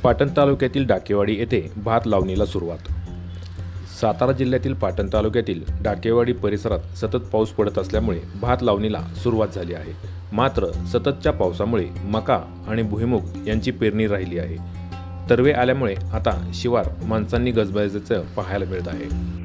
पाटण तालुक्यातील डाकेवाडी येथे भात लावणीला सुरुवात। सातारा जिल्ह्यातील पाटण तालुक्यातील डाकेवाडी परिसरात सतत पाऊस पडत असल्यामुळे भात लावणीला सुरुवात झाली आहे। मात्र सततच्या पावसामुळे मका आणि भुईमूग यांची पेरणी राहिली आहे। तरवे आल्यामुळे आता शिवार माणसांनी गजबजल्याचं पाहायला मिळत आहे।